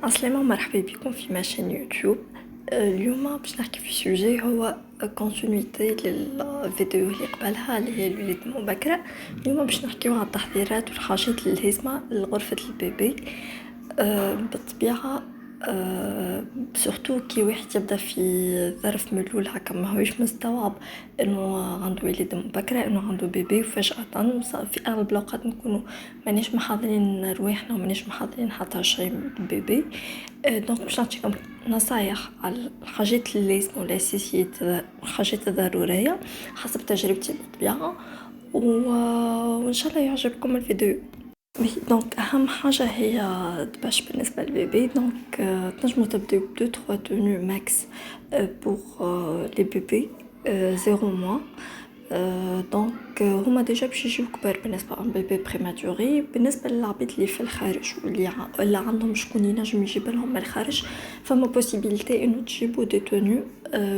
عسلامة ومرحبا بكم في ماشين يوتيوب. اليوم باش نحكي في سوجي هو كونتينيتي للفيديو اللي قبلها اللي هي الوليد المبكرة. اليوم باش نحكيو على التحضيرات والحاجات اللازمة لغرفة البيبي. بالطبيعة سورتو كي واحد يبدا في ظرف ملول هكا ماهوش مستوعب انه عنده وليد مبكرة، انه عنده بيبي وفجأة في اغلب الاوقات نكونوا مانيش محضرين رواحنا ومانيش محضرين حتى شيء من البيبي. دونك باش نعطيكم نصايح على الحاجات اللازمة والاساسيات والحاجات الضرورية حسب تجربتي بالطبيعة، وان شاء الله يعجبكم الفيديو. دونك اهم حاجه هي باش بالنسبه للبيبي. دونك تنجمو تبداو ب 2 3 تونو ماكس بور لي بيبي 0 mois. دونك هما ديجا باش يجيو كبار بالنسبه لان بيبي بريماتوري. بالنسبه للعباد اللي في الخارج واللي عندهم شكون ينجم يجيب لهم من الخارج، فما بوسيبيليتي انه تجيبوا دي تونو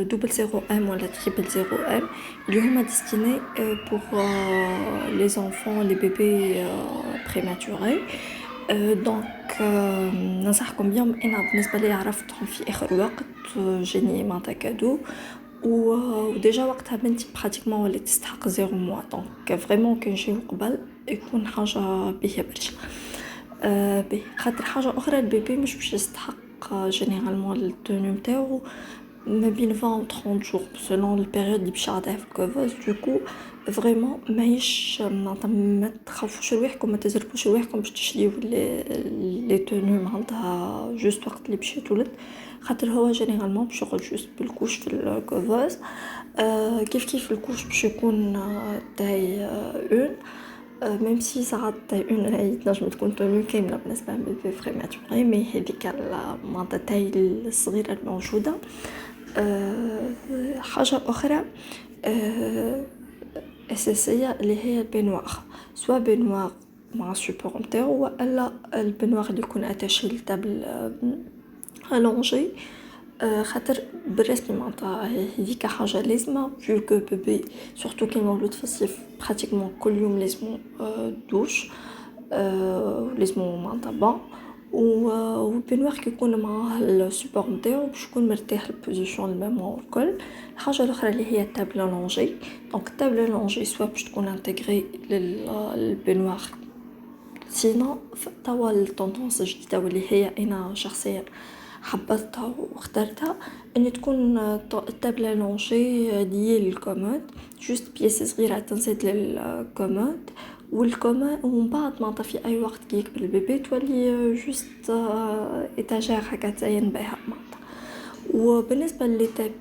دوبل 0 ام ولا تريبل 0 ام اللي هما ديستيني بور لي زونفون لي بيبي بريماتوري. دونك ننصحكم بيهم. انا بالنسبه لي عرفتهم في اخر وقت، جاني معناتها كادو وديجا وقتها بنتي براتيكمون ولات تستحق 0 موا. دونك فريمون كي نجيو قبل يكون حاجه باهيه برشا. خاطر حاجه اخرى البيبي مش باش يستحق جينيرالمون التونو نتاعو ما بين 20 و 30 جور سولون البيريود اللي باش يقعدها في الكوفوز. دوكو فريمون ماهيش معناتها ما تخافوش رواحكم، ما تزربوش رواحكم باش تشريو لي تونو معناتها جوست وقت اللي باش يتولد، خاطر هو جينيرالمون باش يقعد جوست بالكوش في الكوفوز. كيف الكوش باش يكون تاي اون، ميم سي ساعات تاي اون راهي تنجم تكون تونو كامله بالنسبه للبيبي بريماتوري، مي هاذيك معناتها تاي الصغيره الموجوده. حاجه اخرى اساسيه اللي هي البنواغ، سوا بنواغ مع السوبور نتاعو والا البنواغ اللي يكون اتاشي للطابل الونجي. خاطر بالرسمي معناتها هذيك حاجه لازمه فيو كو بيبي سورتو كي مولود في الصيف براتيكمون كل يوم لازمو دوش، لازمو معناتها بون. والبنواغ كي يكون معاه السوبور نتاعو باش يكون مرتاح البوزيسيون المامون والكل. الحاجه الاخرى اللي هي الطابل لونجي. دونك الطابل لونجي سوا باش تكون انتغري للبنواغ، سينو توا التوندونس الجديده واللي هي انا شخصيا حبذتها واخترتها ان تكون الطابله لونجي ليي للكومود، جوست بياس صغيره تنزيد للكومود والكومود، ومن بعد معناتها في اي وقت كي يكبر البيبي تولي جوست ايتاجير هكا تزين بها معناتها. وبالنسبه للتابي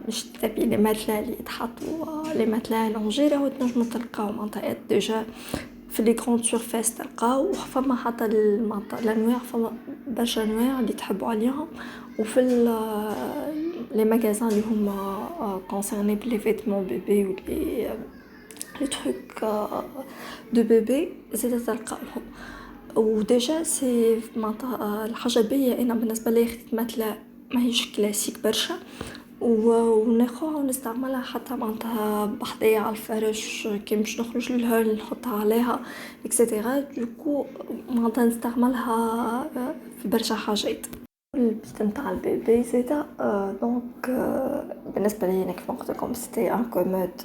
مش التابي لي ماتلا اللي يتحطوا لي ماتلا لونجي راهو تنجموا تلقاو معناتها ديجا في لي غروند سورفاس تلقاو، فما حتى معناتها الانواع، فما برشا انواع اللي تحبوا عليهم. وفي لي ماغازان اللي هما كونسيرني بلي فيتمون بيبي و لي تروك دو بيبي زيد تلقاوهم. وديجا سي معناتها الحاجه الباهيه انا بالنسبه لي خديت مثلا ماهيش كلاسيك برشا، وناخوها ونستعملها حتى معناتها بحذايا على الفرش كي باش نخرج للهول نحطها عليها اكسيتيرا. دوكو معناتها نستعملها في برشا حاجات. البيت نتاع البيبي زادا دونك بالنسبه لي انا كيف قلت لكم سيتي ان كومود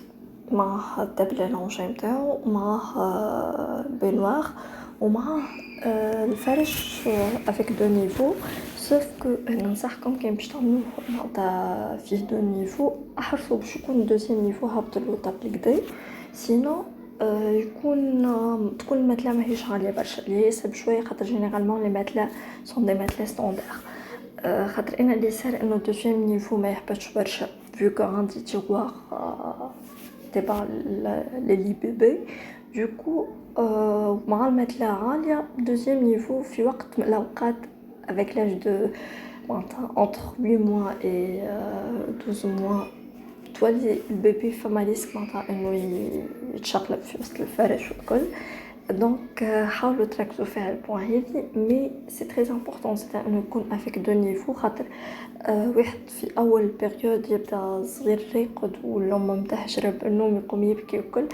معاه الطابله لونجي نتاعو، معاه بينواغ، ومعاه الفرش افيك دو نيفو. سوف كو ننصحكم كي باش تعملوه معناتها فيه دو نيفو احرصوا باش يكون دوزيام نيفو هبطلو طابل كدا، سينو يكون تكون الماتلا ماهيش عاليه برشا اللي ياسر بشويه، خاطر جينيرالمون لي ماتلا سون دي ماتلا ستاندار. خاطر انا اللي صار انه دوزيام نيفو ما يهبطش برشا فيو كو عندي تيغوار تبع لي بيبي. دوكو مع الماتلا عاليه دوزيام نيفو في وقت من الاوقات avec l'âge de entre 8 mois et 12 mois تولي البيبي فما ريسك معناتها انه يتشقلب في وسط الفرش والكل. دونك حاولوا تركزوا في البوان هذي، مي سي تري امبورطون سي انه يكون افيك دو نيفو، خاطر واحد في اول بيريود يبدا صغير راقد والام نتاعها شرب النوم يقوم يبكي وكل،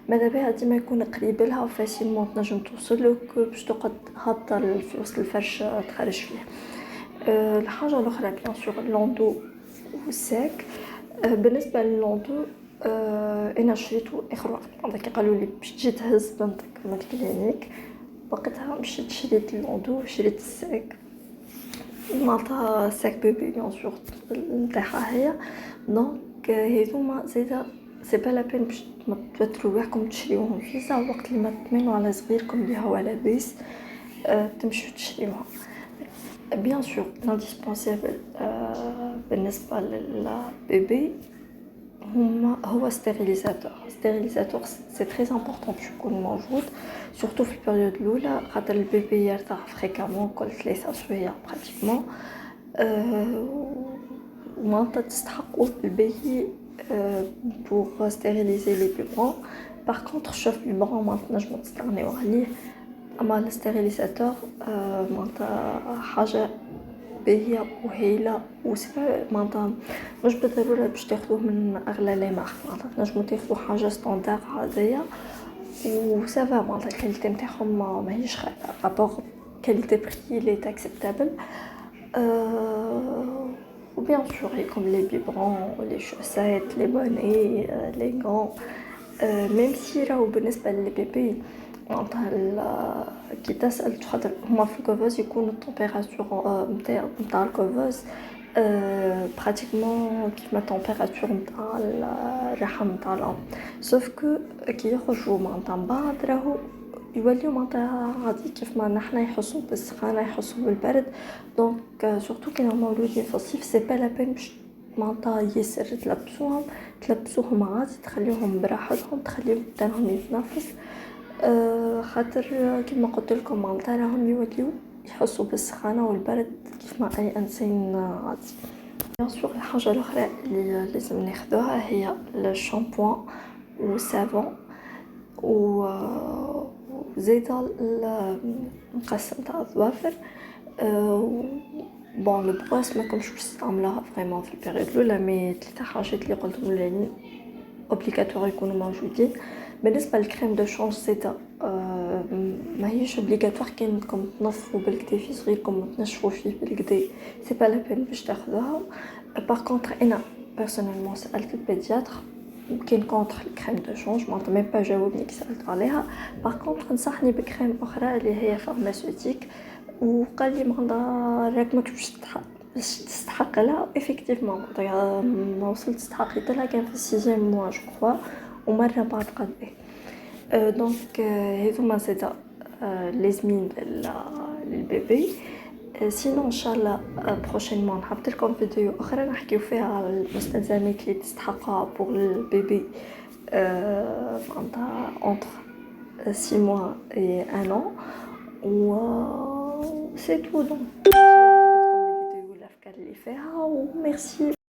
ماذا بها ديما يكون قريب لها وفاسيلمون تنجم توصل له باش تقعد هابطه في وسط الفرش تخرج فيه. الحاجة الأخرى بيان سور اللوندو والساك. بالنسبة للوندو أنا شريتو آخر وقت بعد كي قالوا لي باش تجي تهز بنتك من الكلينيك، وقتها مشيت شريت اللوندو وشريت الساك. معناتها ساك بيبي بيان سور نتاعها هي. دونك هاذوما زادا سي با لا بين باش توتروا روحكم تشريوهم فيزا وقت اللي ما تطمنوا على صغيركم اللي هو لاباس تمشيو تشريوها. بيان سور الانديسبونسابل بالنسبة للبيبي هو ستيريليزاتور سي تري امبورطون باش يكون موجود سورتو في البيريود الاولى خاطر البيبي يرضع فريكامون كل 3 شويه براتيكمون. ومعناتها تستحقوا البيبي بوغ ستيريليزي لي بيبرون. باغ كونطخ شوف بيبرون ما تنجمو تستغنيو عليه، اما الستيريليزاتور معناتها حاجه باهيه وهايله وسبا معناتها مش بالضروره باش تاخذوه من اغلى لي مارك، معناتها تنجمو تاخذوا حاجه ستاندار عاديه وسافا معناتها الكاليتي نتاعهم ماهيش خايبه رابور كاليتي بري لي اكسبتابل. وبيان سور يكون لي بيبرون لي شوسات لي بوني لي غون. ميم سي راهو بالنسبه للبيبي معناتها كي تسأل خاطر هما في الكوفوز يكونوا التمبيراتور نتاع الكوفوز براتيكمون كيما التمبيراتور نتاع الرحم نتاع الأم، سوف كو كي يخرجوا معناتها من بعد راهو يوليو معناتها عادي كيف ما نحنا يحسوا بالسخانة يحسوا بالبرد. دونك سورتو كي هما مولودين في الصيف سي با لا بين باش معناتها ياسر تلبسوهم عادي تخليوهم براحتهم تخليوهم تانهم يتنفس. خاطر كما قلت لكم معناتها راهم يوليو يحسوا بالسخانه والبرد كيف ما اي انسان عادي. بيان سور الحاجه الاخرى اللي لازم ناخذوها هي الشامبوان والصابون وزيدا المقسم تاع الظوافر. بون لو بروس ما كنتش نستعملها فريمون في البيريود الاولى، مي 3 حاجات اللي قلتهم لي اوبليغاتوار يكونوا موجودين. بالنسبه للكريم دو شونج زيدا ماهيش اوبليغاتوار كانكم تنظفوا بالكدا في صغيركم وتنشفوا فيه بالكدا سي با لا بين باش تاخذوها. باغ كونطخ انا بيرسونيلمون سالت البيدياتر وكان كونطخ الكريم دو شونج معناتها ميم با جاوبني كي سالت عليها. باغ كونطخ نصحني بكريم اخرى اللي هي فارماسيوتيك وقال لي معناتها راك ماكش باش تستحق لها افكتيفمون ما وصلت استحقيت لها كان في السيزيام موا جو كخوا ومره بعد قد ايه. دونك هذوما زادا لازمين للبيبي. سينو ان شاء الله بروشينمون نحط لكم فيديو اخرى نحكيو فيها على المستلزمات اللي تستحقها بوغ البيبي معناتها اونتر 6 mois et 1 an و سي تو. دونك جبت لكم الفيديو الافكار اللي فيها وميرسي.